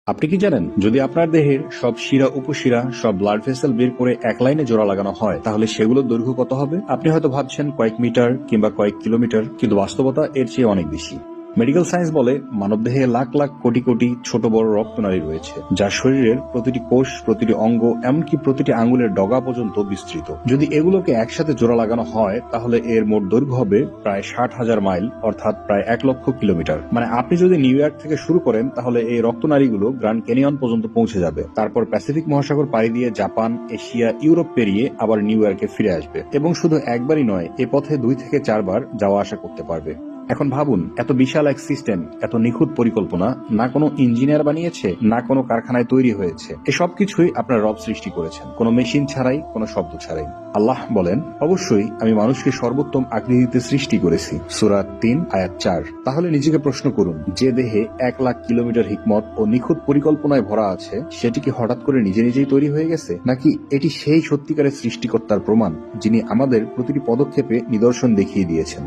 আপনি কি জানেন, যদি আপনার দেহের সব শিরা উপশিরা সব ব্লাড ভেসেল বের করে এক লাইনে জোড়া লাগানো হয়, তাহলে সেগুলোর দৈর্ঘ্য কত হবে? আপনি হয়তো ভাবছেন কয়েক মিটার কিংবা কয়েক কিলোমিটার, কিন্তু বাস্তবতা এর চেয়ে অনেক বেশি। মেডিকেল সায়েন্স বলে মানবদেহে লাখ লাখ কোটি কোটি ছোট বড় রক্তনালী রয়েছে, যা শরীরের প্রতিটি কোষ, প্রতিটি অঙ্গ, এমনকি প্রতিটি আঙ্গুলের ডগা পর্যন্ত বিস্তৃত। যদি এগুলোকে একসাথে জোড়া লাগানো হয়, তাহলে এর মোট দৈর্ঘ্য হবে প্রায় 60,000 মাইল, অর্থাৎ প্রায় 1,00,000 কিলোমিটার। মানে আপনি যদি নিউ ইয়র্ক থেকে শুরু করেন, তাহলে এই রক্তনালীগুলো গ্র্যান্ড ক্যানিয়ন পর্যন্ত পৌঁছে যাবে, তারপর প্যাসিফিক মহাসাগর পাড়ি দিয়ে জাপান, এশিয়া, ইউরোপ পেরিয়ে আবার নিউ ইয়র্কে ফিরে আসবে, এবং শুধু একবারই নয়, এ পথে 2 থেকে 4 বার যাওয়া আসা করতে পারবে। এখন ভাবুন, এত বিশাল এক সিস্টেম, এত নিখুঁত পরিকল্পনা, না কোনো ইঞ্জিনিয়ার বানিয়েছে, না কোনো কারখানায় তৈরি হয়েছে। এসব কিছুই আপনার রব সৃষ্টি করেছেন, কোনো মেশিন ছাড়াই, কোনো শব্দ ছাড়াই। আল্লাহ বলেন, অবশ্যই আমি মানুষকে সর্বোত্তম আকৃতিতে সৃষ্টি করেছি। সূরা 3 আয়াত 4। তাহলে নিজেকে প্রশ্ন করুন, যে দেহে 1,00,000 কিলোমিটার হিকমত ও নিখুঁত পরিকল্পনায় ভরা আছে, সেটি কি হঠাৎ করে নিজে নিজেই তৈরি হয়ে গেছে, নাকি এটি সেই সত্যিকারের সৃষ্টিকর্তার প্রমাণ, যিনি আমাদের প্রতিটি পদক্ষেপে নিদর্শন দেখিয়ে দিয়েছেন?